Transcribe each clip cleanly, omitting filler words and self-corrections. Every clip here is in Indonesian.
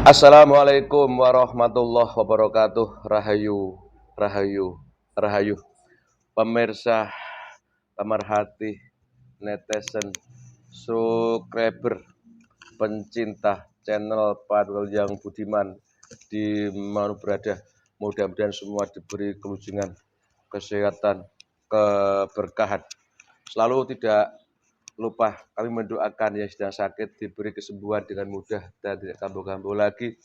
Assalamualaikum warahmatullahi wabarakatuh. Rahayu, rahayu, rahayu. Pemirsa, pemerhati, netizen, subscriber, pencinta channel Padwal yang Budiman di mana berada. Mudah-mudahan semua diberi kelujungan, kesehatan, keberkahan. Selalu tidak lupa kami mendoakan yang sedang sakit diberi kesembuhan dengan mudah dan tidak kambuh-kambuh lagi.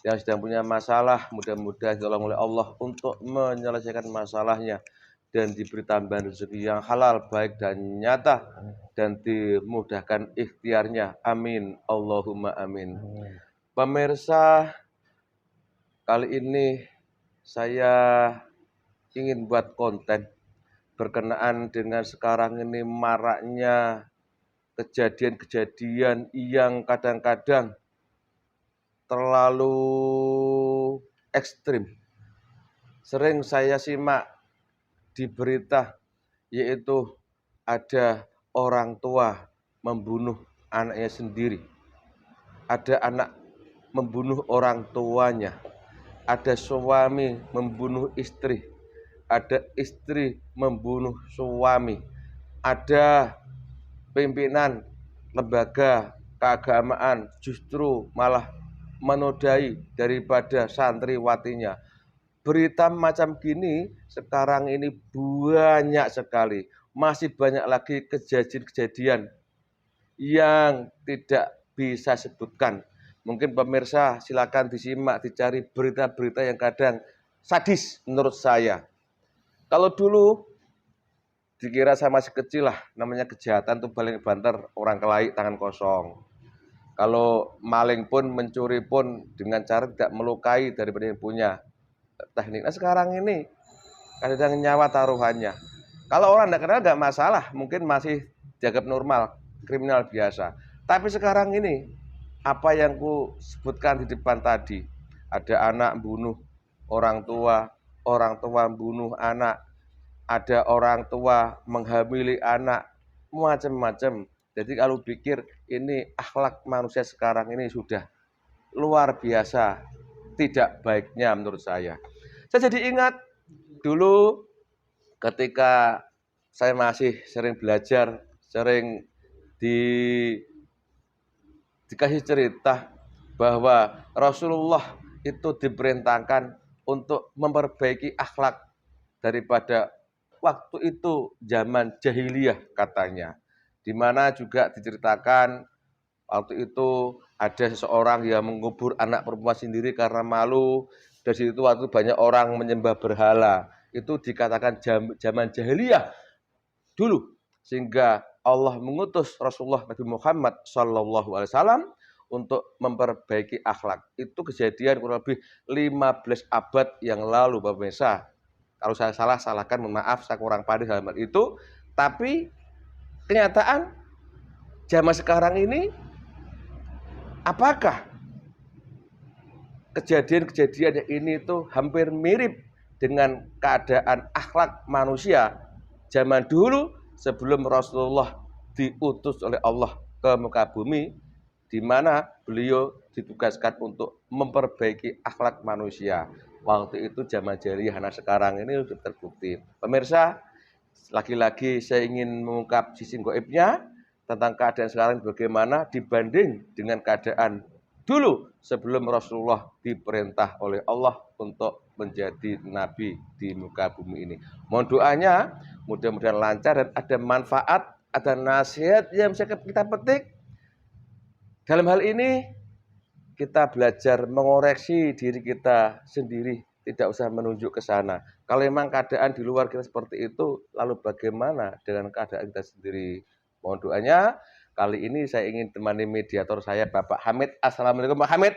Yang sedang punya masalah mudah-mudahan ditolong oleh Allah untuk menyelesaikan masalahnya dan diberi tambahan rezeki yang halal, baik dan nyata, dan dimudahkan ikhtiarnya. Amin. Allahumma amin. Pemirsa, kali ini saya ingin buat konten berkenaan dengan sekarang ini maraknya kejadian-kejadian yang kadang-kadang terlalu ekstrim. Sering saya simak di berita, yaitu ada orang tua membunuh anaknya sendiri. Ada anak membunuh orang tuanya. Ada suami membunuh istri. Ada istri membunuh suami. Ada pimpinan lembaga keagamaan justru malah menodai daripada santriwatinya. Berita macam gini sekarang ini banyak sekali. Masih banyak lagi kejadian-kejadian yang tidak bisa sebutkan. Mungkin pemirsa silakan disimak, dicari berita-berita yang kadang sadis menurut saya. Kalau dulu dikira saya masih kecil lah, namanya kejahatan tuh paling banter orang kelahi tangan kosong. Kalau maling pun, mencuri pun dengan cara tidak melukai daripada yang punya teknik. Nah sekarang ini kadang nyawa taruhannya. Kalau orang tidak kenal nggak masalah, mungkin masih dianggap normal, kriminal biasa. Tapi sekarang ini, apa yang ku sebutkan di depan tadi, ada anak bunuh orang tua bunuh anak, ada orang tua menghamili anak, macam-macam. Jadi kalau pikir ini akhlak manusia sekarang ini sudah luar biasa tidak baiknya menurut saya. Saya jadi ingat dulu ketika saya masih sering belajar, sering dikasih cerita bahwa Rasulullah itu diperintahkan untuk memperbaiki akhlak daripada waktu itu zaman jahiliyah katanya. Di mana juga diceritakan waktu itu ada seseorang yang mengubur anak perempuan sendiri karena malu. Dari situ waktu banyak orang menyembah berhala. Itu dikatakan zaman jahiliyah dulu, sehingga Allah mengutus Rasulullah Nabi Muhammad SAW untuk memperbaiki akhlak. Itu kejadian kurang lebih 15 abad yang lalu, Bapak Pemirsa. Kalau saya salah, salahkan, mohon maaf, saya kurang pandai dalam hal itu. Tapi kenyataan zaman sekarang ini, apakah kejadian-kejadian ini itu hampir mirip dengan keadaan akhlak manusia zaman dulu sebelum Rasulullah diutus oleh Allah ke muka bumi, di mana beliau ditugaskan untuk memperbaiki akhlak manusia. Waktu itu zaman jahiliyah, nah sekarang ini sudah terbukti. Pemirsa, lagi-lagi saya ingin mengungkap sisi gaibnya tentang keadaan sekarang bagaimana dibanding dengan keadaan dulu sebelum Rasulullah diperintah oleh Allah untuk menjadi nabi di muka bumi ini. Mohon doanya, mudah-mudahan lancar dan ada manfaat, ada nasihat yang bisa kita petik. Dalam hal ini kita belajar mengoreksi diri kita sendiri, tidak usah menunjuk ke sana. Kalau memang keadaan di luar kita seperti itu, lalu bagaimana dengan keadaan kita sendiri? Mohon doanya. Kali ini saya ingin temani mediator saya, Bapak Hamid. Assalamualaikum, Pak Hamid.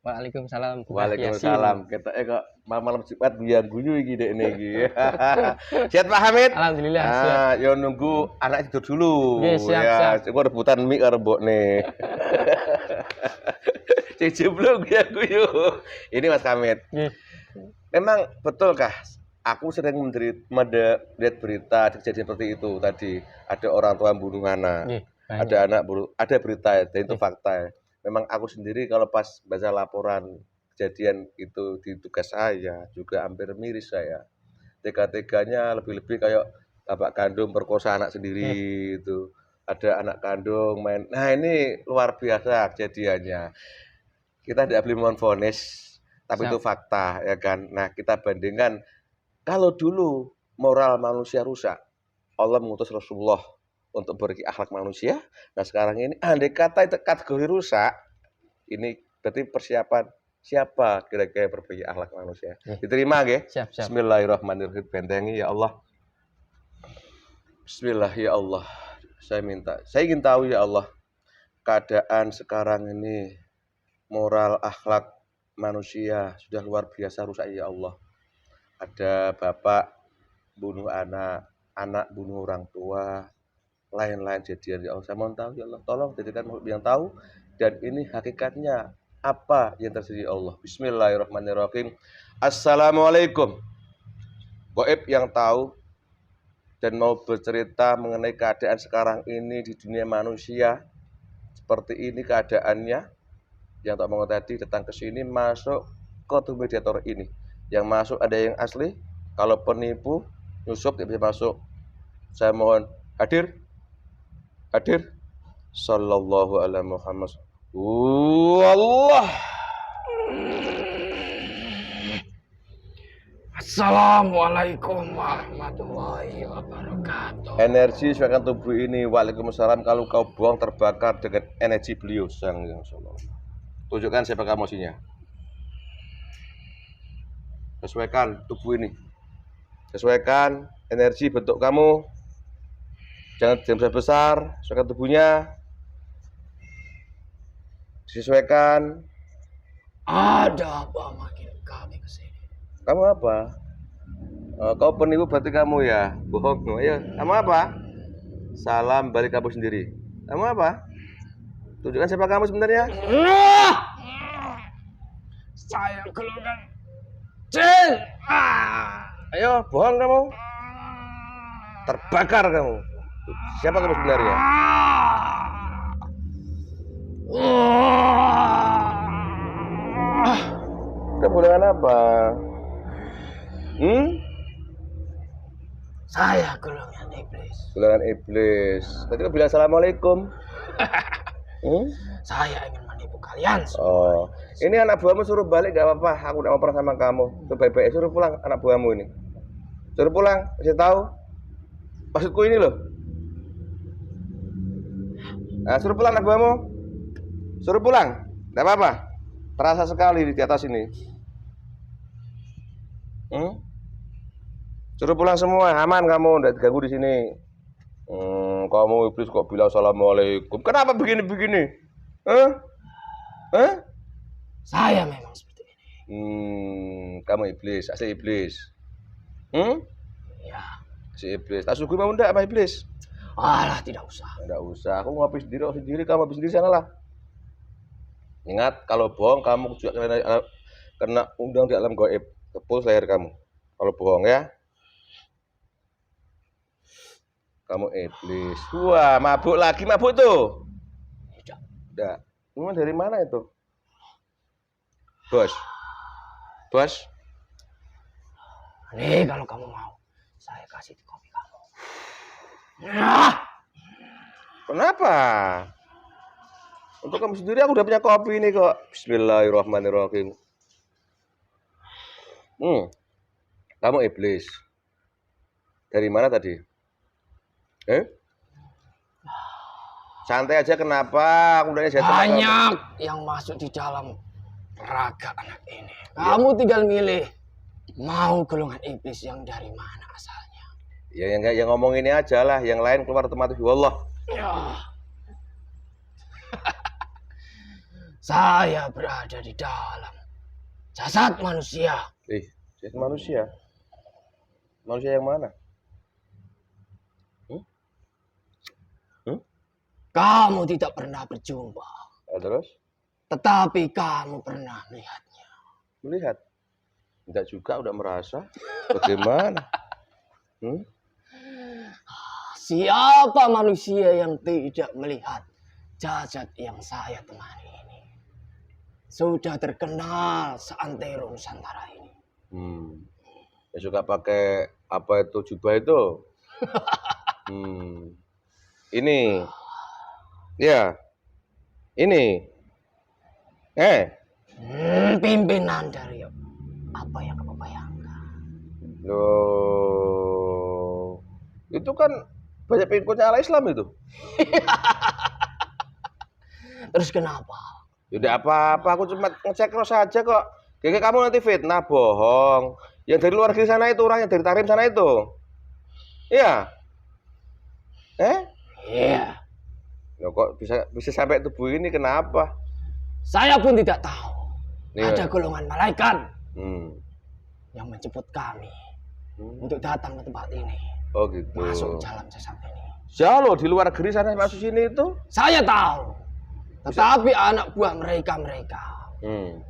Waalaikumsalam. Waalaikumsalam. Kita kok malam Jumat guyu iki dek niki. Siap Pak Hamid? Alhamdulillah siap. Yo nunggu anak tidur dulu. Siap. Engko rebutan mie karo mbokne. Cijeblok ya guyu. Ini Mas Hamid. Memang betulkah aku sering melihat berita kejadian seperti itu tadi, ada orang tua bunuh anak, ada anak bunuh, ada berita dan itu fakta. memang aku sendiri kalau pas baca laporan kejadian itu di tugas saya juga hampir miris saya. Tega-teganya lebih-lebih kayak bapak kandung perkosa anak sendiri itu. Ada anak kandung main. Nah, ini luar biasa kejadiannya. Kita tidak boleh mohon vonis, tapi itu Siap. fakta ya kan. Nah, kita bandingkan kalau dulu moral manusia rusak, Allah mengutus Rasulullah untuk beri akhlak manusia. Nah, sekarang ini andai kata itu kategori rusak, ini berarti persiapan siapa kira-kira perbaiki akhlak manusia. Diterima nggih? Siap, siap. Bismillahirrahmanirrahim. Bentengi ya Allah. Bismillah ya Allah. Saya ingin tahu ya Allah, keadaan sekarang ini moral akhlak manusia sudah luar biasa rusak ya Allah. Ada bapak bunuh anak, anak bunuh orang tua, lain-lain jadian ya Allah. Saya mau tahu ya Allah, tolong jadikan yang tahu dan ini hakikatnya apa yang terjadi ya Allah. Bismillahirrahmanirrahim. Assalamualaikum. Gaib yang tahu dan mau bercerita mengenai keadaan sekarang ini di dunia manusia seperti ini keadaannya. Yang tak mau tadi datang ke sini masuk ke tubuh mediator ini. Yang masuk ada yang asli, kalau penipu nyusup tidak bisa masuk. Saya mohon hadir. Sallallahu alaihi Muhammad. Allah. Assalamualaikum warahmatullahi wabarakatuh. Energi sesuaikan tubuh ini. Waalaikumsalam. Kalau kau buang terbakar dengan energi beliau sang yang sallallahu. Tunjukkan siapa kamu sini. Sesuaikan tubuh ini. Sesuaikan energi bentuk kamu. Jangan besar-besar. Sesuaikan tubuhnya. Disesuaikan. Ada apa makin kami kesini? Kamu apa? Kau penipu berarti kamu ya? Bohong. Ayo, kamu apa? Salam balik kamu sendiri. Kamu apa? Tunjukkan siapa kamu sebenarnya. Saya golongan jin. Ayo, bohong kamu. Terbakar kamu. Siapa kamu sebenarnya? Kamu golongan apa? Saya golongan iblis. Golongan iblis. Tadi kau bilang assalamualaikum. Saya ingin menipu kalian. Oh, ini anak buahmu suruh balik gak apa-apa. Aku tidak mau pernah sama kamu. Itu baik-baik. Suruh pulang anak buahmu ini. Suruh pulang. Kasih tahu. Maksudku ini loh. Nah, suruh pulang anak buahmu. Suruh pulang. Tidak apa-apa. Terasa sekali di atas ini. Suruh pulang semua. Aman kamu. Tidak diganggu di sini. Kamu iblis kok bilang assalamualaikum. Kenapa begini-begini? Saya memang seperti ini. Kamu iblis, asli iblis. Ya. Si iblis. Tak suguh mau ndak sama iblis? Alah, tidak usah. Enggak usah. Aku ngopi sendiri, kamu ngopi sendiri sana lah. Ingat, kalau bohong kamu juga kena undang di alam gaib. Tepul leher kamu. Kalau bohong ya. Kamu iblis. Wah, mabuk lagi, mabuk tuh. Tidak. Enggak. Ini dari mana itu? Bos. Nih, kalau kamu mau, saya kasih kopi kamu. Kenapa? Untuk kamu sendiri aku udah punya kopi ini kok. Bismillahirrahmanirrahim. Kamu iblis. Dari mana tadi? Santai aja, kenapa? Aku udah banyak yang masuk di dalam raga anak ini. Kamu tinggal milih mau golongan iblis yang dari mana asalnya. Ya yang ngomong ini aja lah, yang lain keluar otomatis. Wallah. Saya berada di dalam jasad manusia. Jasad manusia? Manusia yang mana? Kamu tidak pernah berjumpa. Terus? Tetapi kamu pernah melihatnya. Melihat? Enggak juga, udah merasa. Bagaimana? Siapa manusia yang tidak melihat jasad yang saya temani ini? sudah terkenal seantero Nusantara ini. Ya suka pakai apa itu jubah itu? Ini, ya, ini, Pimpinan dari apa yang kamu bayangkan? loh, itu kan banyak pengikutnya ala Islam itu. Terus kenapa? Tidak apa-apa, aku cuma ngecek saja kok. Kayak kamu nanti fitnah, bohong. Yang dari luar negeri sana itu, orang yang dari Tarim sana itu. Iya. Iya. Loh, kok bisa sampai tubuh ini kenapa? Saya pun tidak tahu. Iya. Ada golongan malaikat yang menjemput kami untuk datang ke tempat ini. Oh gitu. Masuk dalam jasad ini. Jauh loh, di luar negeri sana masuk sini itu. Saya tahu. Tetapi anak buah mereka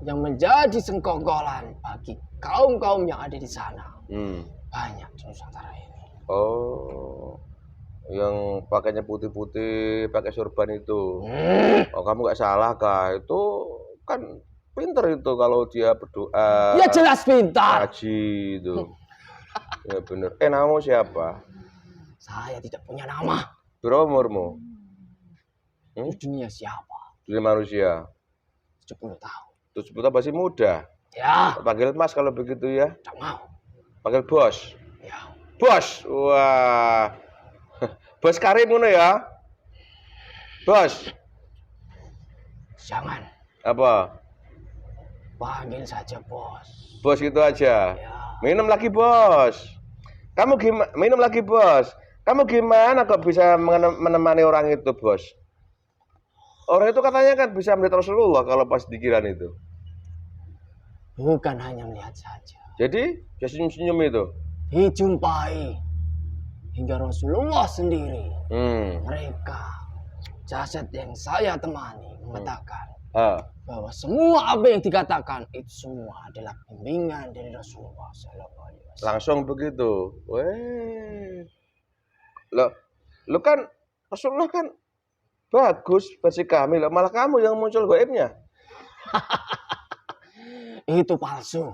yang menjadi sengkokolan bagi kaum-kaum yang ada di sana. Banyak di Nusantara ini. Oh. Yang pakainya putih-putih, pakai sorban itu. Oh, kamu nggak salah kah? Itu kan pinter itu kalau dia berdoa. Ya jelas pintar. Haji itu. Ya bener. Namamu siapa? Saya tidak punya nama. Berapa umurmu? Di dunia siapa? Dunia manusia. 70 tahun. 70 tahun masih muda. Ya. Panggil Mas kalau begitu ya. Tidak mau. Panggil Bos. Ya. Bos. Wah. Bos Karim ngono ya. Bos. Jangan. Apa? Panggil saja bos. Bos gitu aja. Ya. Minum lagi bos. Kamu gimana? Minum lagi bos. Kamu gimana kok bisa menemani orang itu bos? Orang itu katanya kan bisa melihat Rasulullah kalau pas dikiran itu. Bukan hanya melihat saja. Jadi bisa senyum-senyum itu. Dijumpai hingga Rasulullah sendiri. Mereka jasad yang saya temani mengatakan bahwa semua apa yang dikatakan itu semua adalah bimbingan dari Rasulullah SAW. Langsung begitu. Lo kan Rasulullah kan bagus versi kami, malah kamu yang muncul gaibnya. Itu palsu.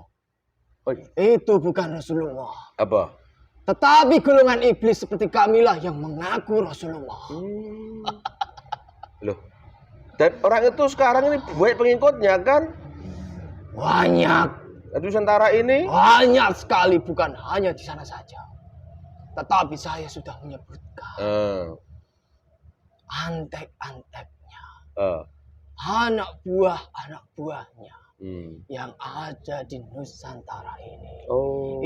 Oh, iya. Itu bukan Rasulullah. Apa? Tetapi golongan iblis seperti kamilah yang mengaku Rasulullah. Loh. Dan orang itu sekarang ini banyak pengikutnya kan? Banyak. Di Nusantara ini? Banyak sekali, bukan hanya di sana saja. Tetapi saya sudah menyebutkan antek-anteknya. Anak buahnya yang ada di Nusantara ini.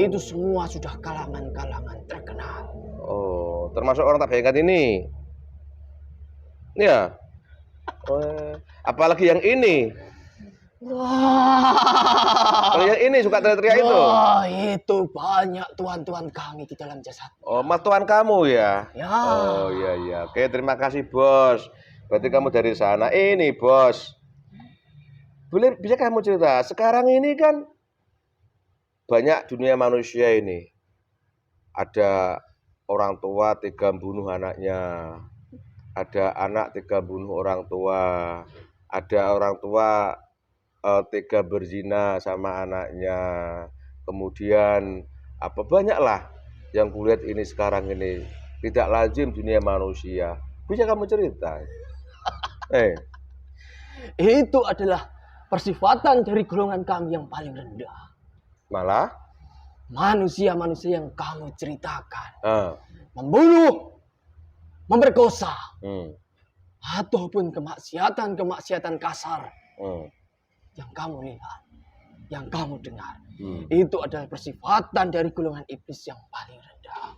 Itu semua sudah kalangan-kalangan terkenal. Oh, termasuk orang tak bayangkan ini. Ya. Apalagi yang ini. Kalau yang ini suka teriak-teriak itu. Wah, itu banyak tuan-tuan kami di dalam jasad. Oh, tuan kamu ya? Ya. Oh, iya. Oke, terima kasih, Bos. Berarti kamu dari sana. Ini, Bos. Bisa kamu cerita, sekarang ini kan banyak dunia manusia ini. Ada orang tua tega bunuh anaknya. Ada anak tega bunuh orang tua. Ada orang tua tega berzina sama anaknya. Kemudian banyaklah yang kulihat ini sekarang ini. Tidak lazim dunia manusia. Bisa kamu cerita? Itu adalah persifatan dari golongan kami yang paling rendah. Malah? Manusia-manusia yang kamu ceritakan. Membunuh, memperkosa, ataupun kemaksiatan kasar yang kamu lihat, yang kamu dengar. Itu adalah persifatan dari golongan iblis yang paling rendah.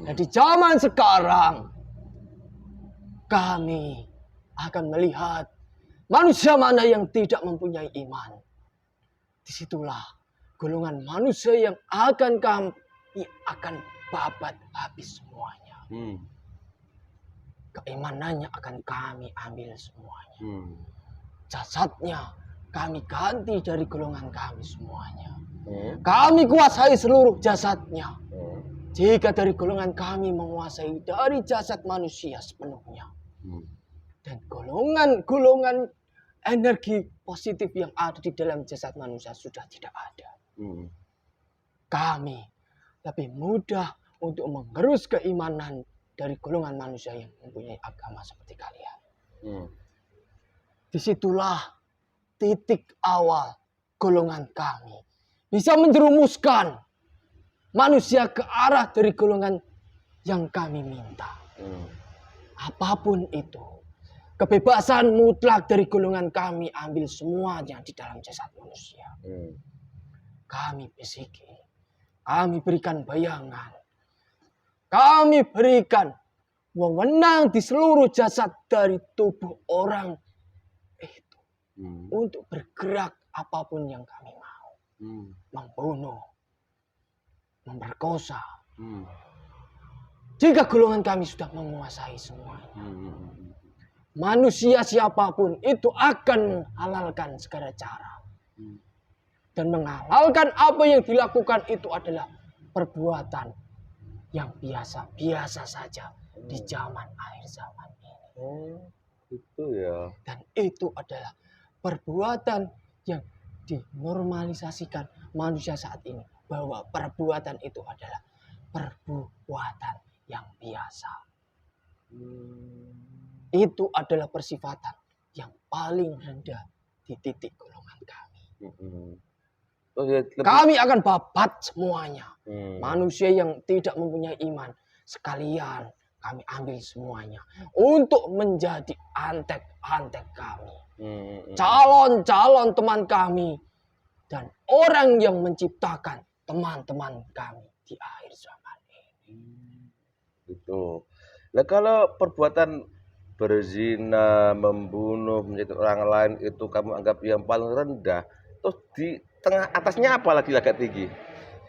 Dan di zaman sekarang, kami akan melihat manusia mana yang tidak mempunyai iman. Disitulah golongan manusia yang akan kami akan babat habis semuanya. Keimanannya akan kami ambil semuanya. Jasadnya kami ganti dari golongan kami semuanya. Kami kuasai seluruh jasadnya. Jika dari golongan kami menguasai dari jasad manusia sepenuhnya. Dan golongan energi positif yang ada di dalam jasad manusia sudah tidak ada. Kami lebih mudah untuk menggerus keimanan dari golongan manusia yang mempunyai agama seperti kalian. Disitulah titik awal golongan kami bisa menjerumuskan manusia ke arah dari golongan yang kami minta. Apapun itu, kebebasan mutlak dari golongan kami ambil semuanya di dalam jasad manusia. Kami bisiki, kami berikan bayangan, kami berikan wewenang di seluruh jasad dari tubuh orang itu untuk bergerak apapun yang kami mau. Membunuh, memperkosa. Jika golongan kami sudah menguasai semuanya, manusia siapapun itu akan menghalalkan segala cara. Dan menghalalkan apa yang dilakukan itu adalah perbuatan yang biasa-biasa saja di zaman akhir zaman ini. Itu ya. Dan itu adalah perbuatan yang dinormalisasikan manusia saat ini. Bahwa perbuatan itu adalah perbuatan yang biasa. Itu adalah persifatan yang paling rendah di titik golongan kami. Kami akan babat semuanya. Manusia yang tidak mempunyai iman, sekalian kami ambil semuanya untuk menjadi antek-antek kami. Calon-calon teman kami dan orang yang menciptakan teman-teman kami di akhir zaman ini. Itu. Nah, kalau perbuatan berzina, membunuh, menyakiti orang lain itu kamu anggap yang paling rendah, terus di tengah atasnya apa lagi agak tinggi?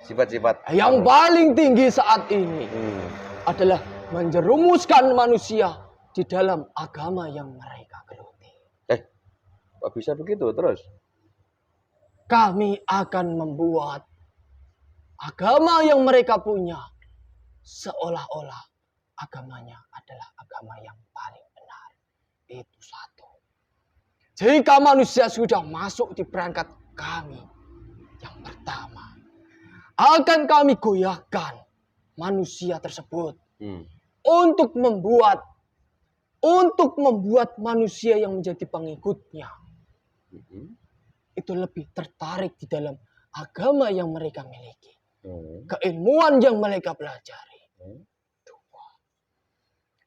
Sifat-sifat yang paling tinggi saat ini adalah menjerumuskan manusia di dalam agama yang mereka geluti. Kok bisa begitu terus? Kami akan membuat agama yang mereka punya seolah-olah agamanya adalah agama yang paling benar. Itu satu. Jika manusia sudah masuk di perangkat kami, yang pertama, akan kami goyahkan manusia tersebut untuk membuat manusia yang menjadi pengikutnya itu lebih tertarik di dalam agama yang mereka miliki, keilmuan yang mereka pelajari. Dua,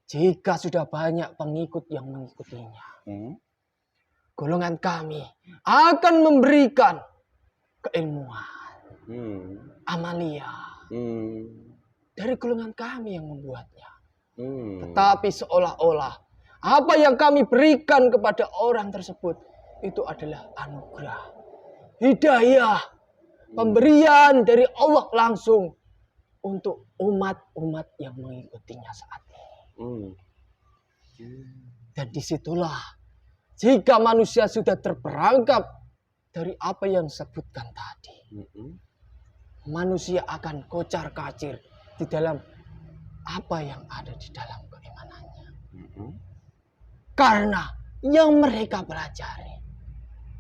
jika sudah banyak pengikut yang mengikutinya, golongan kami akan memberikan keilmuan, amalia dari golongan kami yang membuatnya. Tetapi seolah-olah apa yang kami berikan kepada orang tersebut itu adalah anugerah, hidayah, pemberian dari Allah langsung untuk umat-umat yang mengikutinya saat ini. Dan disitulah jika manusia sudah terperangkap dari apa yang disebutkan tadi, manusia akan kocar-kacir di dalam apa yang ada di dalam keimanannya. Karena yang mereka pelajari,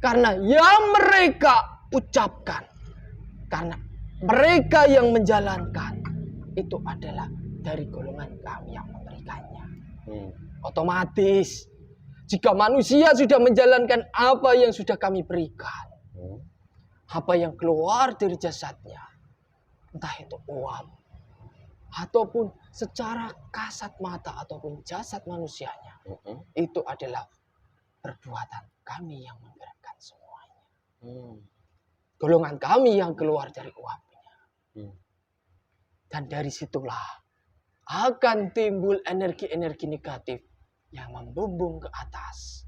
karena yang mereka ucapkan, karena mereka yang menjalankan, itu adalah dari golongan kami yang memberikannya. Otomatis jika manusia sudah menjalankan apa yang sudah kami berikan, apa yang keluar dari jasadnya, entah itu uap, ataupun secara kasat mata, ataupun jasad manusianya, itu adalah perbuatan kami yang menggerakkan semuanya. Golongan kami yang keluar dari uapnya. Dan dari situlah akan timbul energi-energi negatif yang membumbung ke atas.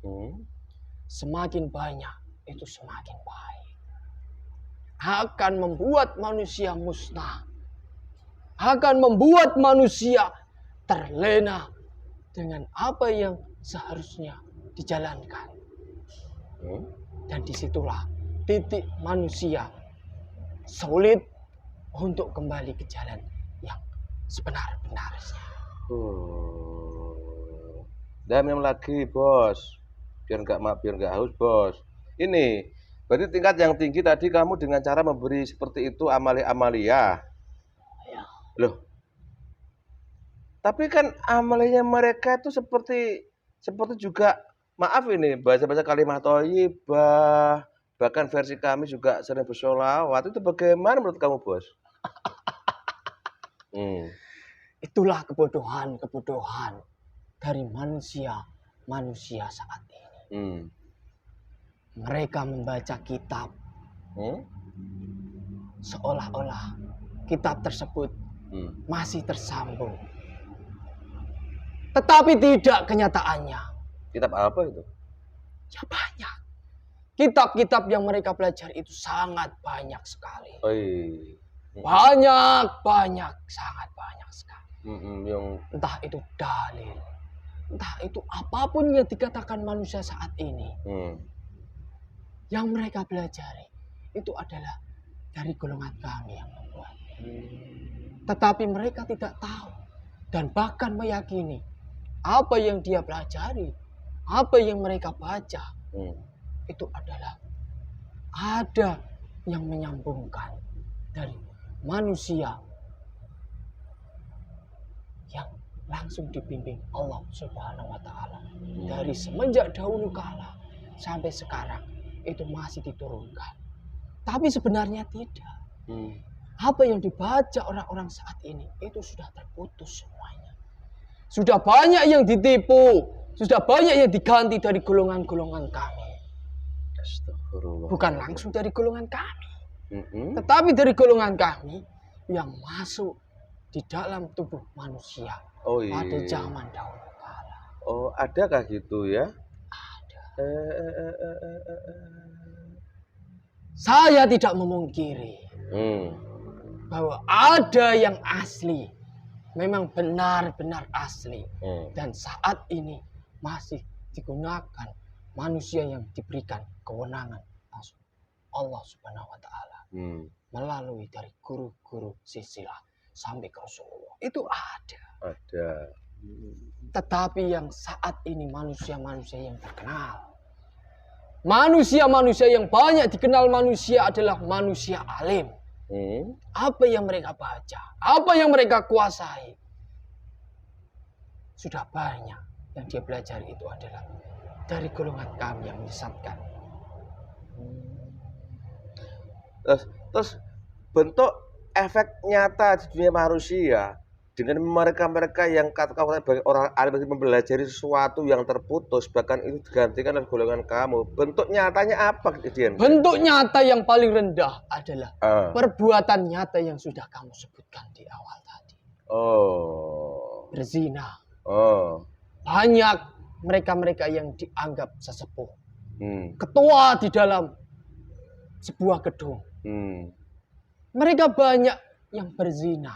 Semakin banyak, itu semakin baik. Akan membuat manusia musnah. Akan membuat manusia terlena dengan apa yang seharusnya dijalankan. Dan disitulah titik manusia sulit untuk kembali ke jalan yang sebenar-benarnya. Dan yang lagi bos, biar nggak haus, Bos. Ini berarti tingkat yang tinggi tadi kamu dengan cara memberi seperti itu amalia. Ya. Loh, tapi kan amalinya mereka itu seperti juga maaf ini bahasa-bahasa kalimat thayyibah, bahkan versi kami juga sering bersolawat. Itu bagaimana menurut kamu, Bos? Itulah kebodohan dari manusia saat ini. Mereka membaca kitab seolah-olah kitab tersebut masih tersambung. Tetapi tidak kenyataannya. Kitab apa itu? Ya banyak. Kitab-kitab yang mereka pelajari itu sangat banyak sekali. Banyak, sangat banyak sekali. Entah itu dalil, entah itu apapun yang dikatakan manusia saat ini. Yang mereka pelajari itu adalah dari golongan kami yang membuat. Tetapi mereka tidak tahu dan bahkan meyakini apa yang dia pelajari, apa yang mereka baca, itu adalah ada yang menyambungkan dari manusia yang langsung dibimbing Allah Subhanahu wa Ta'ala. Dari semenjak dahulu kala sampai sekarang itu masih diturunkan. Tapi sebenarnya tidak. Apa yang dibaca orang-orang saat ini itu sudah terputus semuanya. Sudah banyak yang ditipu, sudah banyak yang diganti dari golongan-golongan kami. Bukan langsung dari golongan kami, tetapi dari golongan kami yang masuk di dalam tubuh manusia pada zaman dahulu kala. Oh, adakah gitu ya? Ada. Saya tidak memungkiri bahwa ada yang asli, memang benar-benar asli, dan saat ini masih digunakan manusia yang diberikan kewenangan Allah Subhanahu wa Ta'ala melalui dari guru-guru silsilah sampai ke Rasulullah. Itu ada. Tetapi yang saat ini manusia-manusia yang terkenal, manusia-manusia yang banyak dikenal manusia adalah manusia alim. Apa yang mereka baca, apa yang mereka kuasai, sudah banyak yang dia pelajari itu adalah dari golongan kami yang menyesatkan. Terus bentuk efek nyata di dunia manusia dengan mereka-mereka yang katakan orang alim mempelajari sesuatu yang terputus, bahkan itu digantikan oleh golongan kamu. Bentuk nyatanya apa, Dian? Bentuk nyata yang paling rendah adalah perbuatan nyata yang sudah kamu sebutkan di awal tadi. Berzina. Banyak mereka-mereka yang dianggap sesepuh, ketua di dalam sebuah gedung. Mereka banyak yang berzina,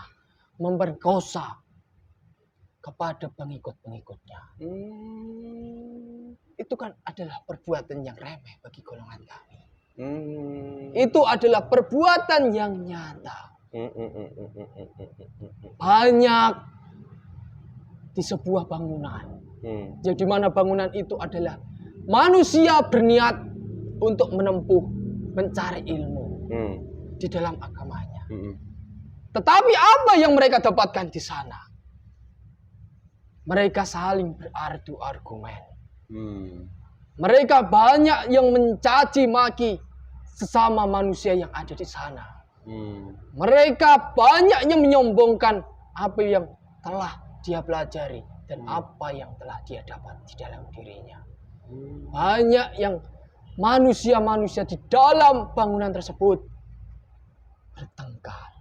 memperkosa kepada pengikut-pengikutnya. Itu kan adalah perbuatan yang remeh bagi golongan kami. Itu adalah perbuatan yang nyata. Banyak di sebuah bangunan. Jadi mana bangunan itu adalah manusia berniat untuk menempuh, mencari ilmu di dalam agamanya. Tetapi apa yang mereka dapatkan di sana? Mereka saling beradu argumen. Mereka banyak yang mencaci maki sesama manusia yang ada di sana. Mereka banyaknya menyombongkan apa yang telah dia pelajari dan apa yang telah dia dapat di dalam dirinya. Banyak yang manusia-manusia di dalam bangunan tersebut bertengkar.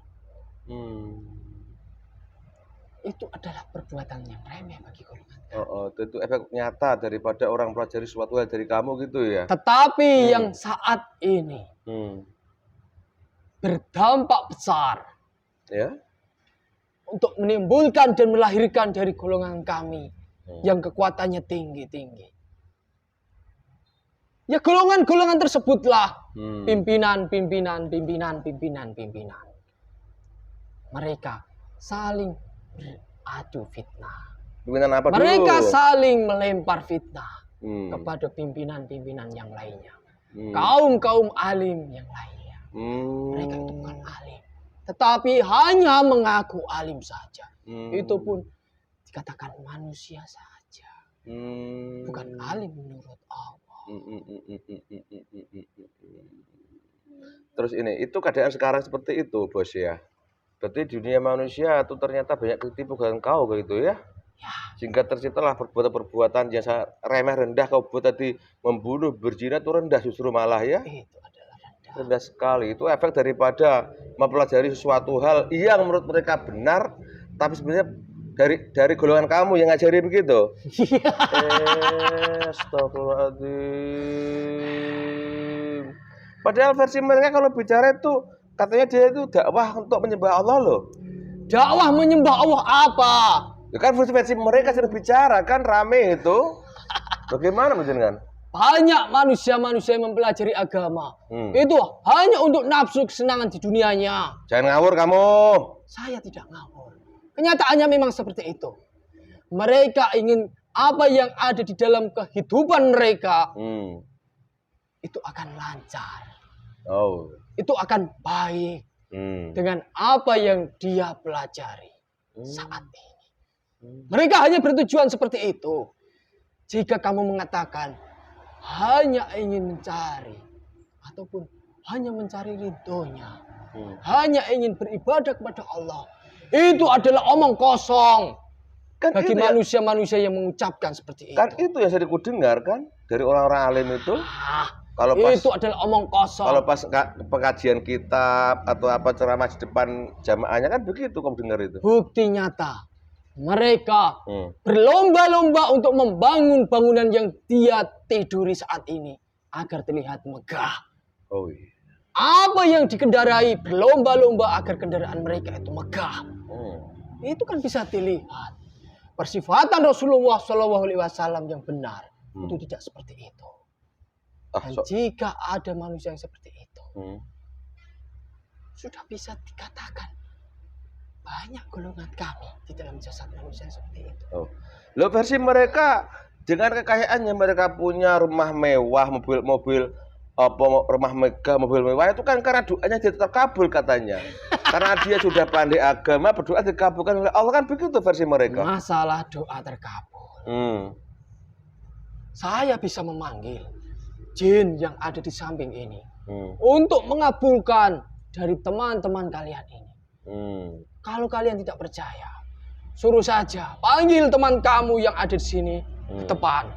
Itu adalah perbuatan yang remeh bagi golongan kami. Itu efek nyata daripada orang pelajari sesuatu hal dari kamu gitu ya. Tetapi yang saat ini berdampak besar untuk menimbulkan dan melahirkan dari golongan kami yang kekuatannya tinggi-tinggi. Ya golongan-golongan tersebutlah pimpinan. Mereka saling beradu fitnah. Pimpinan apa dulu? Mereka saling melempar fitnah. kepada pimpinan-pimpinan yang lainnya. Kaum-kaum alim yang lainnya. Mereka itu bukan alim, tetapi hanya mengaku alim saja. Itu pun dikatakan manusia saja. Bukan alim menurut Allah. Terus itu keadaan sekarang seperti itu, bos ya. Berarti dunia manusia itu ternyata banyak ketipu dengan kau begitu ya. Sehingga terciptalah perbuatan-perbuatan yang sangat remeh rendah. Kau buat tadi membunuh, berzina itu rendah justru malah ya. Itu adalah rendah sekali. Itu efek daripada mempelajari sesuatu hal yang menurut mereka benar, tapi sebenarnya dari golongan kamu yang ngajari begitu. Astagfirullahaladzim. Padahal versi mereka kalau bicara itu katanya dia itu dakwah untuk menyembah Allah loh. Dakwah menyembah Allah apa? Ya kan versi mereka sudah bicara kan rame itu. Bagaimana menjenengan? Banyak manusia-manusia yang mempelajari agama. Itu hanya untuk nafsu kesenangan di dunianya. Jangan ngawur kamu. Saya tidak ngawur. Kenyataannya memang seperti itu. Mereka ingin apa yang ada di dalam kehidupan mereka itu akan lancar. Itu akan baik dengan apa yang dia pelajari saat ini. Mereka hanya bertujuan seperti itu. Jika kamu mengatakan hanya ingin mencari ataupun hanya mencari ridhonya, hanya ingin beribadah kepada Allah, itu adalah omong kosong kan bagi manusia-manusia yang mengucapkan seperti itu. Kan itu yang sering kudengar kan dari orang-orang alim itu. Kalau pas, itu adalah omong kosong. Kalau pas pengajian kitab atau apa ceramah di depan jamaahnya kan begitu kamu dengar itu. Bukti nyata. Mereka berlomba-lomba untuk membangun bangunan yang dia tiduri saat ini agar terlihat megah. Apa yang dikendarai berlomba-lomba agar kendaraan mereka itu megah. Itu kan bisa dilihat. Persifatan Rasulullah SAW yang benar itu tidak seperti itu. Dan jika ada manusia yang seperti itu, sudah bisa dikatakan banyak golongan kami di dalam jasad manusia seperti itu. Loh versi mereka dengan kekayaannya mereka punya rumah mewah, mobil rumah megah, mobil mewah itu kan karena doanya dia terkabul katanya. Karena dia sudah pandai agama, berdoa dikabulkan oleh Allah kan begitu versi mereka. Masalah doa terkabul. Saya bisa memanggil jin yang ada di samping ini untuk mengabulkan dari teman-teman kalian ini. Kalau kalian tidak percaya, suruh saja panggil teman kamu yang ada di sini ke depan.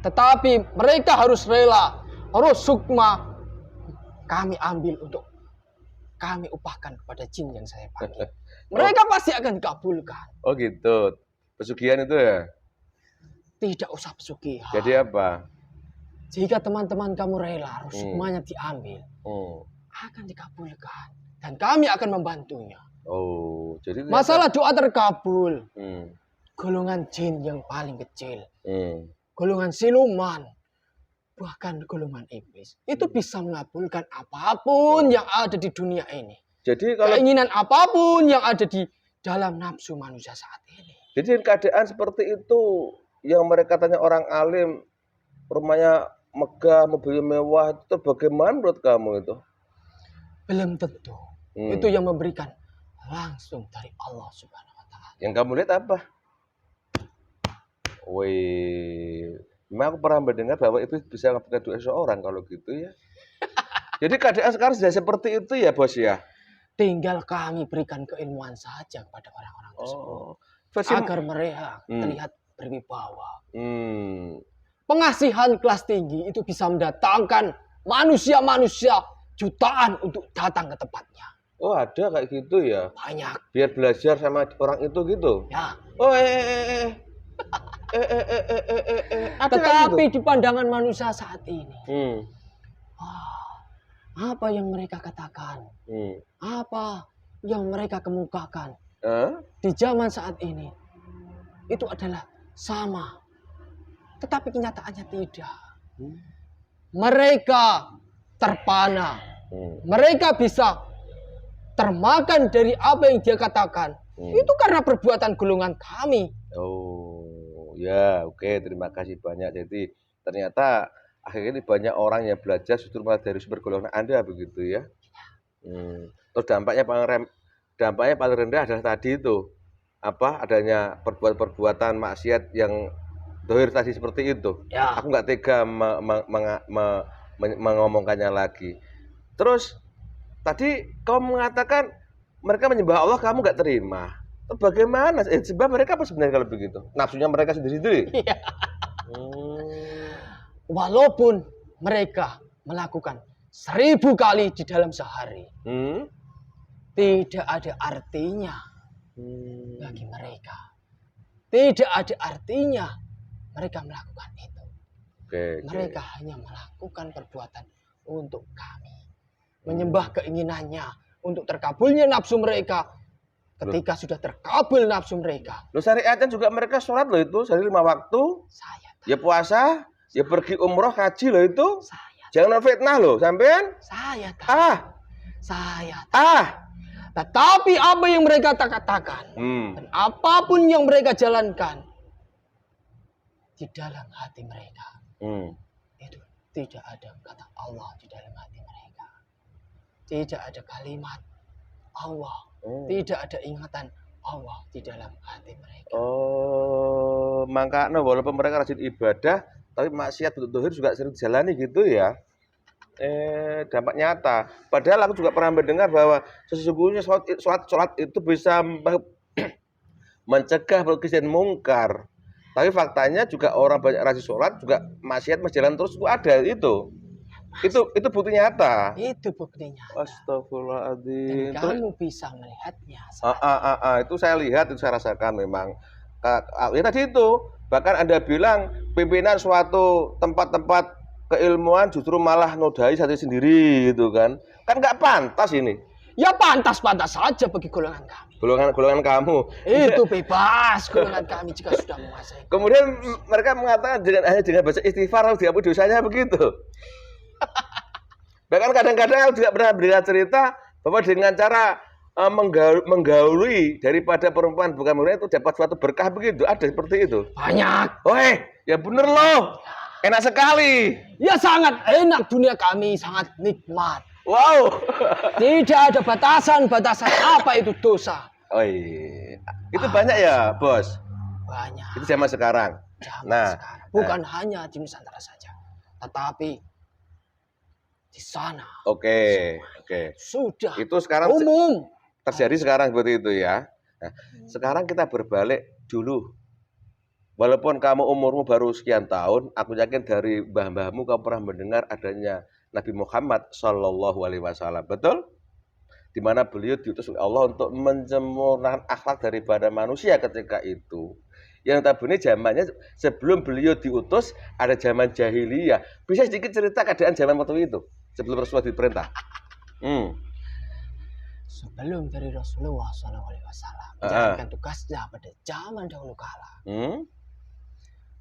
Tetapi mereka harus rela, harus sukma kami ambil untuk kami upahkan kepada jin yang saya panggil. Mereka pasti akan dikabulkan. Oh gitu. Pesugihan itu ya? Tidak usah pesugihan. Jadi apa? Jika teman-teman kamu rela, harus sukmanya diambil, akan dikabulkan. Dan kami akan membantunya. Jadi masalah doa terkabul. Golongan jin yang paling kecil. Golongan siluman. Bahkan golongan iblis. Itu bisa mengabulkan apapun yang ada di dunia ini. Jadi kalau keinginan apapun yang ada di dalam nafsu manusia saat ini. Jadi keadaan seperti itu yang mereka tanya orang alim, rumahnya megah, mobilnya mewah, itu bagaimana menurut kamu itu? Belum tentu. Itu yang memberikan langsung dari Allah Subhanahu wa Ta'ala. Yang kamu lihat apa? Memang aku pernah mendengar bahwa itu bisa mengabulkan doa seorang kalau gitu ya. Jadi keadaan sekarang sudah seperti itu ya bos ya. Tinggal kami berikan keilmuan saja kepada orang-orang tersebut. Agar mereka terlihat berwibawa. Pengasihan kelas tinggi itu bisa mendatangkan manusia-manusia jutaan untuk datang ke tempatnya. Ada kayak gitu ya? Banyak. Biar belajar sama orang itu gitu? Ya. Tetapi gitu? Di pandangan manusia saat ini, apa yang mereka katakan, apa yang mereka kemukakan di zaman saat ini, itu adalah sama. Tetapi kenyataannya tidak. Mereka terpana. Mereka bisa termakan dari apa yang dia katakan. Itu karena perbuatan golongan kami. Ya, oke. Terima kasih banyak. Jadi Ternyata akhirnya banyak orang yang belajar justru malah dari sumber golongan Anda begitu ya. Terus dampaknya paling rendah adalah tadi itu adanya perbuatan maksiat yang dohir tadi seperti itu. Ya. Aku nggak tega mengomongkannya lagi. Terus tadi kau mengatakan mereka menyembah Allah, kamu nggak terima. Bagaimana? Sebab mereka apa sebenarnya kalau begitu? Nafsunya mereka sendiri-sendiri. Iya. Walaupun mereka melakukan 1000 kali di dalam sehari, tidak ada artinya bagi mereka. Tidak ada artinya mereka melakukan itu. Mereka hanya melakukan perbuatan untuk kami. Menyembah keinginannya untuk terkabulnya nafsu mereka. Ketika sudah terkabul nafsu mereka. Loh, syariatnya juga mereka sholat loh itu sehari 5 waktu. Saya tahu. Ya puasa, ya pergi umroh, haji loh itu. Saya tahu. Jangan fitnah loh, sampean. Saya tahu. Saya tahu. Tetapi apa yang mereka katakan dan apapun yang mereka jalankan di dalam hati mereka, itu tidak ada kata Allah di dalam hati mereka. Tidak ada kalimat Allah. Tidak ada ingatan Allah di dalam hati mereka. Makanya walaupun mereka rajin ibadah, tapi maksiat betul-betul juga sering dijalani gitu ya. Dampak nyata. Padahal aku juga pernah mendengar bahwa sesungguhnya sholat itu bisa mencegah perkisian mungkar. Tapi faktanya juga orang banyak rajin sholat juga maksiat masih jalan terus, itu ada itu. Itu bukti nyata. Itu bukti nyata. Astagfirullahaladzim. Dan kamu bisa melihatnya. Itu saya lihat, itu saya rasakan memang. Ya tadi itu, bahkan Anda bilang pimpinan suatu tempat-tempat keilmuan justru malah nodai satu sendiri gitu kan. Kan nggak pantas ini. Ya pantas-pantas saja bagi golongan kami. Golongan kamu. Itu bebas golongan kami jika sudah menguasai. Kemudian mereka mengatakan hanya dengan baca istighfar harus dihapus dosanya begitu. Bahkan kadang-kadang aku juga pernah berikan cerita bahwa dengan cara menggauli daripada perempuan bukan murid itu dapat suatu berkah begitu. Ada seperti itu. Banyak. Ya bener loh. Enak sekali. Ya sangat enak, dunia kami sangat nikmat. Wow. Tidak ada batasan-batasan apa itu dosa. Itu banyak ya, Bos? Banyak. Itu zaman sekarang. Sekarang. Bukan hanya di Nusantara saja, tetapi di sana. Oke. Sudah. Itu sekarang umum. Terjadi sekarang seperti itu ya. Nah, sekarang kita berbalik dulu. Walaupun kamu umurmu baru sekian tahun, aku yakin dari mbah-mbahmu kamu pernah mendengar adanya Nabi Muhammad Shallallahu Alaihi Wasallam, betul? Di mana beliau diutus oleh Allah untuk menyempurnakan akhlak daripada manusia ketika itu. Yang notabene zamannya sebelum beliau diutus ada zaman jahiliyah. Bisa sedikit cerita keadaan zaman waktu itu sebelum Rasulullah diperintah? Sebelum dari Rasulullah SAW menjalankan tugasnya pada zaman dahulu kala.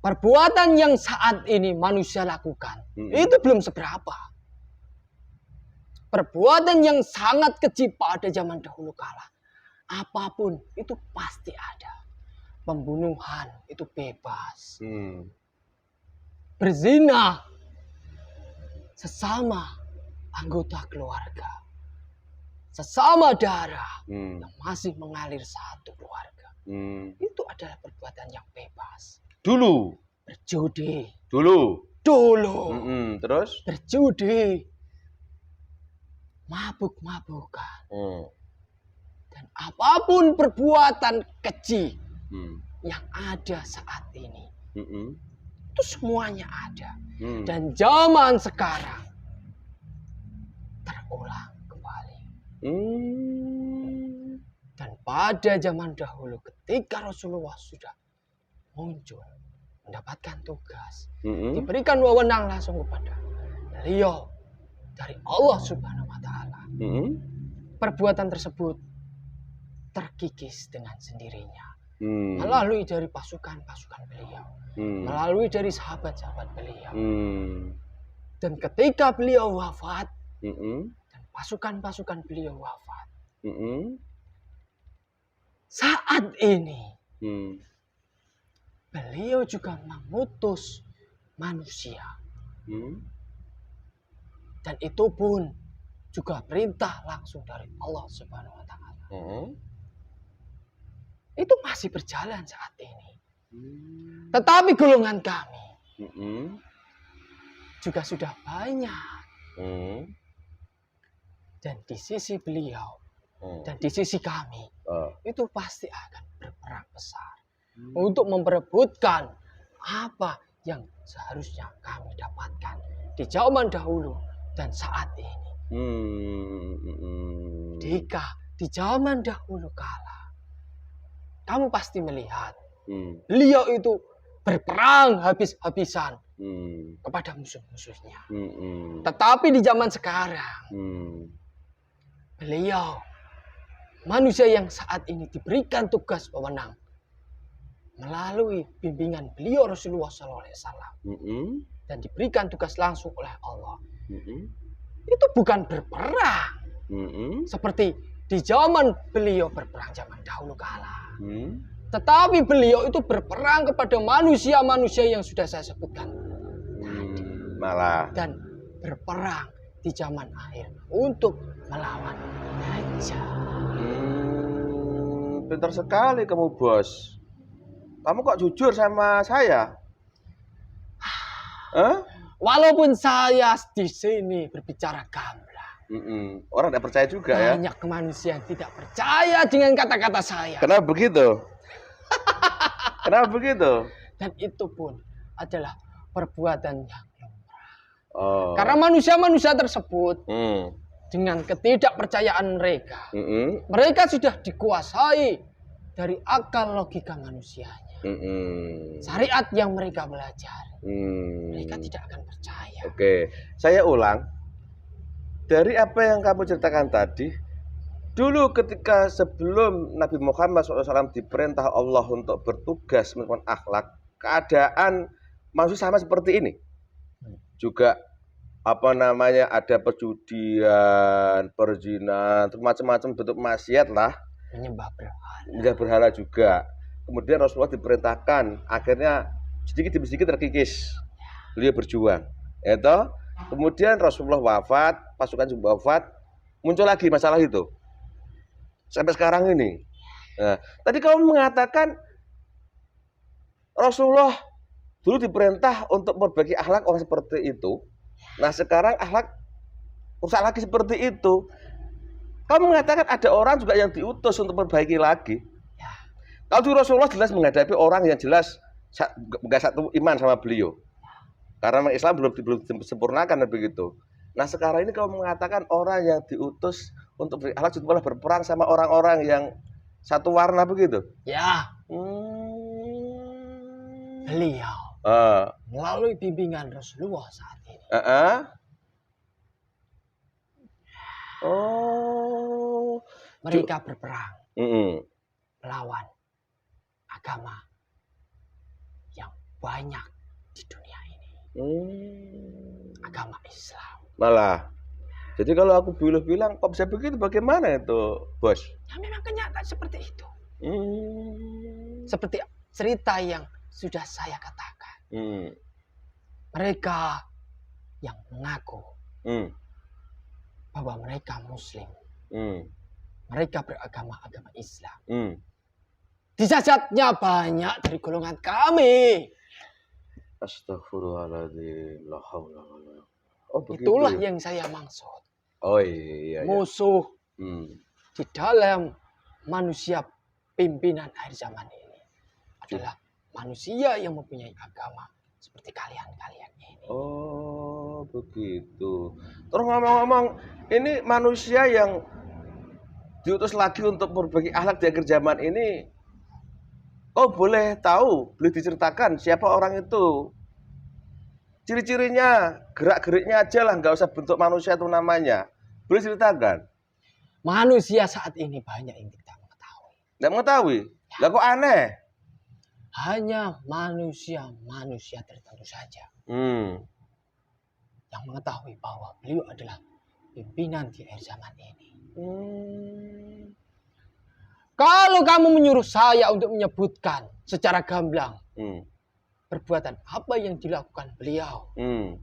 Perbuatan yang saat ini manusia lakukan itu belum seberapa. Perbuatan yang sangat keji pada zaman dahulu kala, apapun itu pasti ada. Pembunuhan itu bebas. Berzina sesama anggota keluarga, sesama darah yang masih mengalir satu keluarga. Itu adalah perbuatan yang bebas. Dulu. Berjudi. Dulu. Terus? Berjudi. Mabuk-mabukan. Dan apapun perbuatan keji yang ada saat ini, itu semuanya ada. Dan zaman sekarang terulang kembali. Dan pada zaman dahulu ketika Rasulullah sudah muncul, mendapatkan tugas, diberikan wewenang langsung kepada beliau dari Allah Subhanahu wa Ta'ala. Perbuatan tersebut terkikis dengan sendirinya. Melalui dari pasukan-pasukan beliau, melalui dari sahabat-sahabat beliau. Dan ketika beliau wafat, dan pasukan-pasukan beliau wafat, saat ini beliau juga mengutus manusia. Hmm. Dan itu pun juga perintah langsung dari Allah Subhanahu wa Ta'ala. Itu masih berjalan saat ini. Tetapi golongan kami juga sudah banyak. Dan di sisi beliau dan di sisi kami itu pasti akan berperang besar untuk memperebutkan apa yang seharusnya kami dapatkan di zaman dahulu dan saat ini. Jika di zaman dahulu kala kamu pasti melihat beliau itu berperang habis-habisan kepada musuh-musuhnya. Tetapi di zaman sekarang beliau manusia yang saat ini diberikan tugas wewenang melalui bimbingan beliau Rasulullah SAW dan diberikan tugas langsung oleh Allah. Itu bukan berperang seperti di zaman beliau berperang zaman dahulu kala. Tetapi beliau itu berperang kepada manusia-manusia yang sudah saya sebutkan tadi. Malah. Dan berperang di zaman akhir untuk melawan Dajjal. Pintar sekali kamu, Bos. Kamu kok jujur sama saya? Walaupun saya di sini berbicara gamblang. Orang tidak percaya juga ya. Banyak manusia yang tidak percaya dengan kata-kata saya. Kenapa begitu? Kenapa begitu? Dan itu pun adalah perbuatan yang lumrah. Karena manusia-manusia tersebut dengan ketidakpercayaan mereka, mereka sudah dikuasai dari akal logika manusianya. Syariat yang mereka belajar, mereka tidak akan percaya. Oke, saya ulang. Dari apa yang kamu ceritakan tadi, dulu ketika sebelum Nabi Muhammad SAW diperintah Allah untuk bertugas melakukan akhlak, keadaan manusia sama seperti ini. Juga ada perjudian, perzinahan, macam-macam bentuk maksiat lah. Menyembah berhala. Menyembah berhala juga. Kemudian Rasulullah diperintahkan, akhirnya sedikit demi sedikit terkikis. Beliau berjuang. Kemudian Rasulullah wafat, pasukan juga wafat, muncul lagi masalah itu. Sampai sekarang ini. Nah, tadi kamu mengatakan Rasulullah dulu diperintah untuk memperbaiki akhlak orang seperti itu. Nah, sekarang akhlak rusak lagi seperti itu. Kamu mengatakan ada orang juga yang diutus untuk memperbaiki lagi. Kalau dulu Rasulullah jelas menghadapi orang yang jelas nggak satu iman sama beliau. Karena Islam belum disempurnakan dan begitu. Nah, sekarang ini kamu mengatakan orang yang diutus untuk berakhlak malah berperang sama orang-orang yang satu warna begitu. Ya. Beliau melalui bimbingan Rasulullah saat ini. Mereka berperang melawan agama yang banyak di dunia ini. Agama Islam. Malah. Jadi kalau aku bilang kok bisa begitu, bagaimana itu, Bos? Ya memang kenyataan seperti itu. Seperti cerita yang sudah saya katakan. Mereka yang mengaku bahwa mereka Muslim, mereka beragama Islam. Dijajatnya banyak dari golongan kami. Astagfirullahaladzim. Itulah yang saya maksud. Iya. Musuh di dalam manusia pimpinan akhir zaman ini adalah manusia yang mempunyai agama seperti kalian-kalian ini. Oh, begitu. Terus ngomong-ngomong, ini manusia yang diutus lagi untuk memperbaiki akhlak di akhir zaman ini, kau boleh diceritakan siapa orang itu? Ciri-cirinya, gerak-geriknya aja lah, nggak usah bentuk manusia itu namanya. Boleh ceritakan? Manusia saat ini banyak yang tidak mengetahui. Tidak mengetahui? Lah kok aneh? Hanya manusia tertentu saja yang mengetahui bahwa beliau adalah pimpinan di akhir zaman ini. Kalau kamu menyuruh saya untuk menyebutkan secara gamblang perbuatan apa yang dilakukan beliau, Hmm.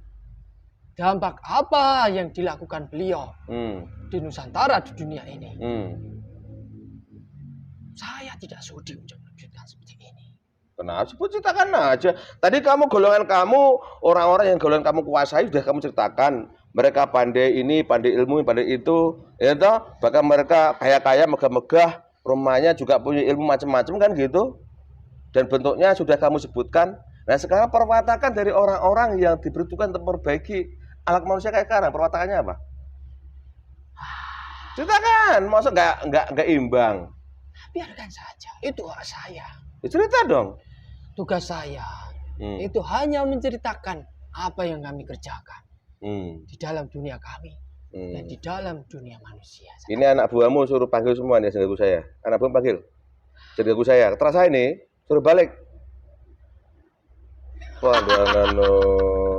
dampak apa yang dilakukan beliau Hmm. di Nusantara, di dunia ini. Hmm. Saya tidak sudi untuk melanjutkan seperti ini. Kenapa? Sebut ceritakan aja. Tadi kamu golongan kamu, orang-orang yang golongan kamu kuasai sudah kamu ceritakan. Mereka pandai ini, pandai ilmu, pandai itu, ya toh. Bahkan mereka kaya-kaya, megah-megah, rumahnya juga punya ilmu macam-macam kan gitu. Dan bentuknya sudah kamu sebutkan. Nah sekarang perwatakan dari orang-orang yang dibutuhkan untuk memperbaiki alat manusia kayak sekarang, perwatakannya apa? Ceritakan, masa nggak imbang? Biarkan saja, itu hak saya. Ya, cerita dong. Tugas saya itu hanya menceritakan apa yang kami kerjakan di dalam dunia kami dan di dalam dunia manusia. Ini anak buahmu suruh panggil semua nih sengaku saya. Anak buahmu panggil. Sengaku saya. Terasa ini suruh balik. Wah,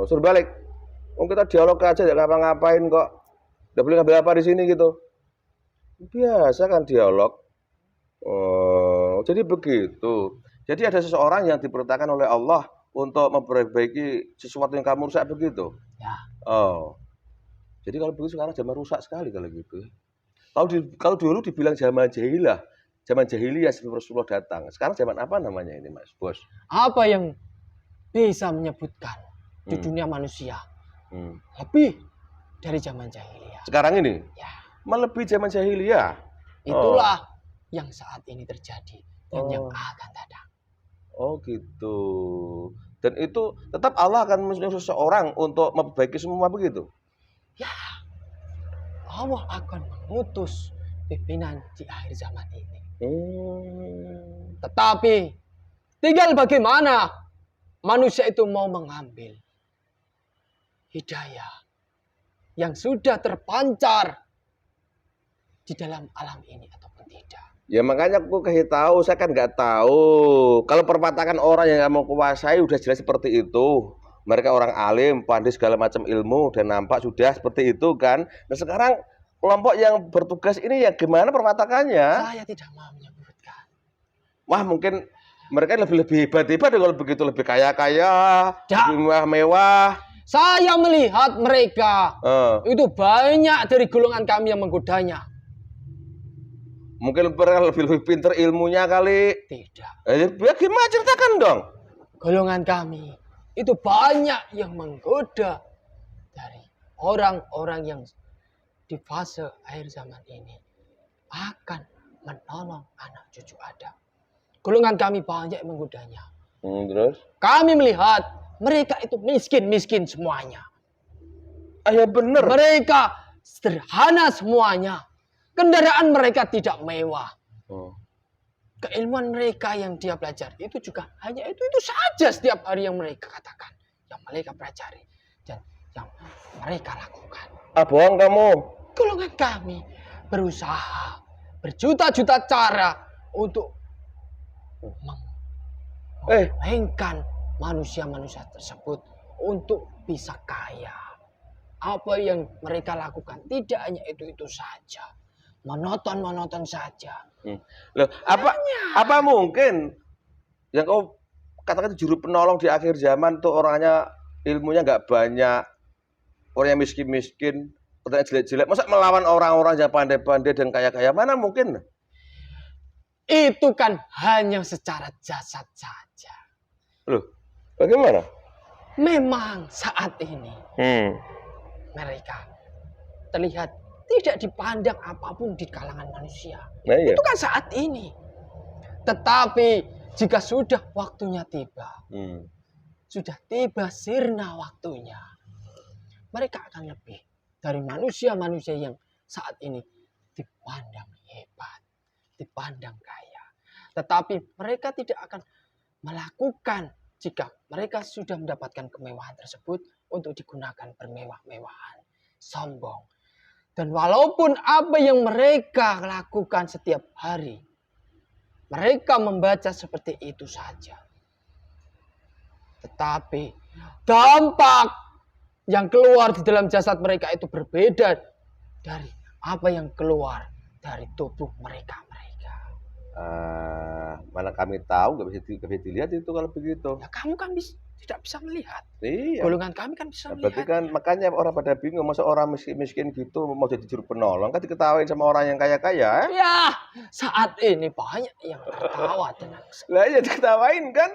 suruh balik. Oh, kita dialog aja ya ngapa-ngapain kok. Udah boleh ngambil apa di sini gitu. Biasa kan dialog. Oh, jadi begitu. Jadi ada seseorang yang diperintahkan oleh Allah untuk memperbaiki sesuatu yang kamu rusak begitu. Ya. Oh. Jadi kalau begitu sekarang zaman rusak sekali kalau gitu. Kalau dulu dibilang zaman jahiliyah sebelum Rasulullah datang. Sekarang zaman apa namanya ini, Mas Bos? Apa yang bisa menyebutkan di dunia manusia lebih dari zaman jahiliyah? Sekarang ini? Ya. Melebihi zaman jahiliyah. Itulah yang saat ini terjadi dan yang akan datang. Oh gitu. Dan itu tetap Allah akan menyuruh seseorang untuk memperbaiki semua begitu? Ya, Allah akan mengutus pimpinan di akhir zaman ini. Tetapi tinggal bagaimana manusia itu mau mengambil hidayah yang sudah terpancar di dalam alam ini ataupun tidak. Ya makanya aku kasih tahu, saya kan nggak tahu. Kalau perpatakan orang yang kamu kuasai udah jelas seperti itu. Mereka orang alim, pandai segala macam ilmu dan nampak sudah seperti itu kan. Nah sekarang kelompok yang bertugas ini ya gimana perwatakannya? Saya tidak mau menyebutkan. Wah mungkin mereka lebih hebat kalau begitu, lebih kaya-kaya, lebih mewah. Saya melihat mereka itu banyak dari golongan kami yang menggodanya. Mungkin mereka lebih pintar ilmunya kali. Tidak. Ya gimana, ceritakan dong. Golongan kami itu banyak yang menggoda dari orang-orang yang di fase akhir zaman ini akan menolong anak cucu Adam. Golongan kami banyak yang menggodanya. Terus? Kami melihat mereka itu miskin semuanya. Ya benar. Mereka sederhana semuanya. Kendaraan mereka tidak mewah. Keilmuan mereka yang dia pelajari itu juga hanya itu saja setiap hari yang mereka katakan, yang mereka pelajari dan yang mereka lakukan. Bohong kamu. Golongan kami berusaha berjuta-juta cara untuk mengheningkan manusia-manusia tersebut untuk bisa kaya. Apa yang mereka lakukan tidak hanya itu saja. Monoton saja. Loh, apa mungkin yang kau katakan juru penolong di akhir zaman tuh orangnya ilmunya nggak banyak, orang yang miskin, orangnya jelek-jelek, masa melawan orang-orang yang pandai-pandai dan kaya-kaya, mana mungkin? Itu kan hanya secara jasad saja. Loh, bagaimana? Memang saat ini mereka terlihat tidak dipandang apapun di kalangan manusia. Nah, iya. Itu kan saat ini. Tetapi jika sudah waktunya tiba, sudah tiba sirna waktunya, mereka akan lebih dari manusia-manusia yang saat ini dipandang hebat, dipandang kaya. Tetapi mereka tidak akan melakukan jika mereka sudah mendapatkan kemewahan tersebut untuk digunakan bermewah-mewahan, sombong. Dan walaupun apa yang mereka lakukan setiap hari, mereka membaca seperti itu saja. Tetapi dampak yang keluar di dalam jasad mereka itu berbeda dari apa yang keluar dari tubuh mereka. Mana kami tahu, nggak bisa dilihat itu kalau begitu. Ya kamu kan tidak bisa melihat. Iya. Golongan kami kan bisa Berarti melihat. kan makanya orang pada bingung, masa orang miskin gitu mau jadi juru penolong, kan diketawain sama orang yang kaya-kaya. Ya, saat ini banyak yang tertawa dengan saya. Lah ya diketawain kan.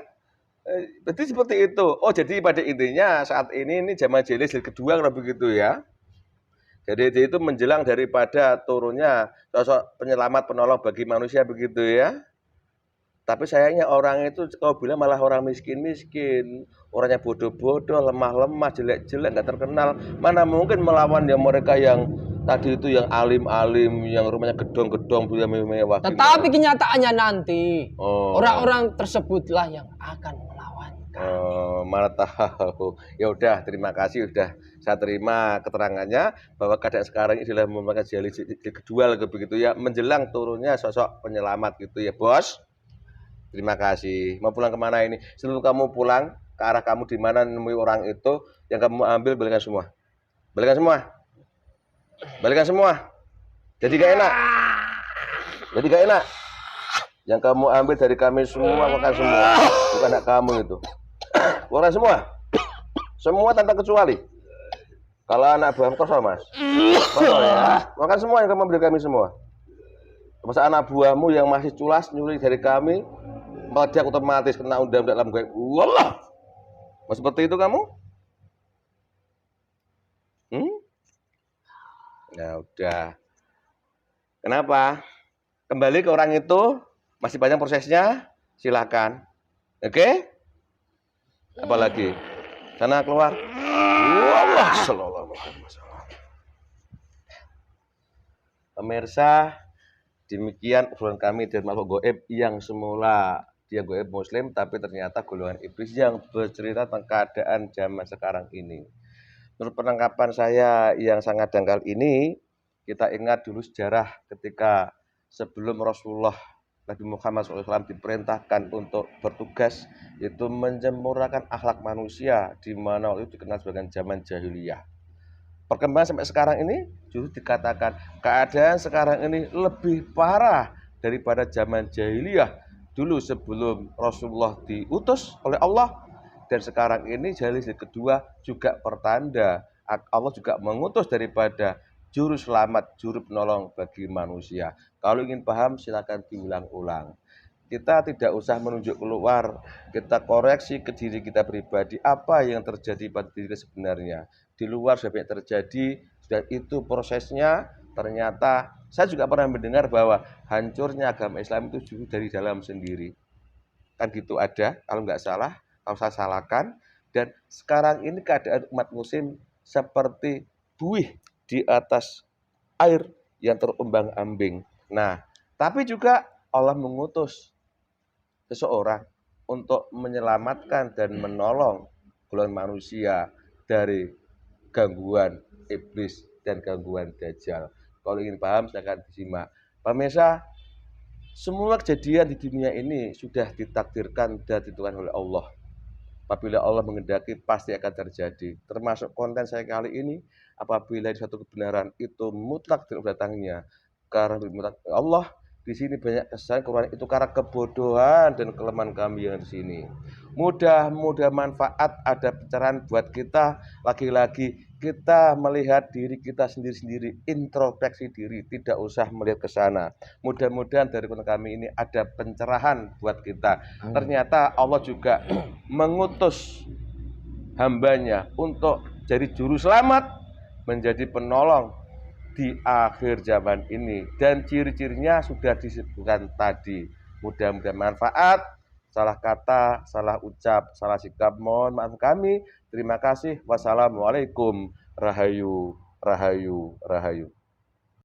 Berarti seperti itu. Oh, jadi pada intinya saat ini zaman jilid kedua kalau begitu ya. Jadi itu menjelang daripada turunnya sosok penyelamat penolong bagi manusia begitu ya. Tapi sayangnya orang itu kau bilang malah orang miskin-miskin, orangnya bodoh-bodoh, lemah-lemah, jelek-jelek, nggak terkenal. Mana mungkin melawan yang mereka yang tadi itu yang alim-alim, yang rumahnya gedong-gedong, punya mewah. Tetapi kenyataannya nanti Oh. orang-orang tersebutlah yang akan melawan. Mana tahu. Ya udah, terima kasih udah saya terima keterangannya bahwa keadaan sekarang ini adalah merupakan jilid kedua begitu ya, menjelang turunnya sosok penyelamat gitu ya, Bos. Terima kasih. Mau pulang kemana ini? Sebelum kamu pulang, ke arah kamu di mana nemui orang itu, yang kamu ambil balikan semua. Balikan semua. Balikan semua. Jadi gak enak. Jadi gak enak. Yang kamu ambil dari kami semua, makan semua. Bukan anak kamu itu. Keluaran semua. Semua tanpa kecuali. Kalau anak buah kosong, Mas. Kosong ya. Makan semua yang kamu ambil dari kami semua. Masa anak buahmu yang masih culas nyuri dari kami, meledak otomatis kena undang-undang dalam gaib. Wallah. Mas seperti itu kamu? Ya udah. Kenapa? Kembali ke orang itu, masih banyak prosesnya. Silakan. Oke? Apalagi? Sana keluar. Wallah. Sallallahu alaihi wasallam. Pemirsa, demikian obrolan kami dari makhluk gaib yang semula dia gaib muslim tapi ternyata golongan iblis yang bercerita tentang keadaan zaman sekarang ini. Menurut penangkapan saya yang sangat dangkal ini, kita ingat dulu sejarah ketika sebelum Rasulullah Nabi Muhammad SAW diperintahkan untuk bertugas itu menyempurnakan akhlak manusia di mana waktu itu dikenal sebagai zaman jahiliyah. Perkembangan sampai sekarang ini justru dikatakan keadaan sekarang ini lebih parah daripada zaman jahiliyah dulu sebelum Rasulullah diutus oleh Allah, dan sekarang ini jilid kedua juga pertanda Allah juga mengutus daripada juru selamat, juru penolong bagi manusia. Kalau ingin paham silakan diulang-ulang. Kita tidak usah menunjuk keluar, kita koreksi ke diri kita pribadi apa yang terjadi pada diri kita sebenarnya. Di luar sudah banyak terjadi, sudah itu prosesnya. Ternyata saya juga pernah mendengar bahwa hancurnya agama Islam itu justru dari dalam sendiri. Kan gitu ada, kalau nggak salah, kalau saya salahkan. Dan sekarang ini keadaan umat muslim seperti buih di atas air yang terombang-ambing. Nah, tapi juga Allah mengutus seseorang untuk menyelamatkan dan menolong golongan manusia dari gangguan iblis dan gangguan dajjal. Kalau ingin paham silakan disimak. Pemirsa, semua kejadian di dunia ini sudah ditakdirkan dan ditentukan oleh Allah. Apabila Allah mengendaki pasti akan terjadi. Termasuk konten saya kali ini, apabila suatu kebenaran itu mutlak datangnya karena Allah, di sini banyak kesan keluar itu karena kebodohan dan kelemahan kami yang di sini. Mudah-mudahan manfaat ada pencerahan buat kita. Lagi-lagi kita melihat diri kita sendiri-sendiri, introspeksi diri, tidak usah melihat ke sana. Mudah-mudahan dari konten kami ini ada pencerahan buat kita. Ternyata Allah juga mengutus hambanya untuk jadi juru selamat, menjadi penolong di akhir zaman ini, dan ciri-cirinya sudah disebutkan tadi. Mudah-mudahan manfaat. Salah kata, salah ucap, salah sikap mohon maaf kami. Terima kasih. Wassalamualaikum. Rahayu, rahayu, rahayu.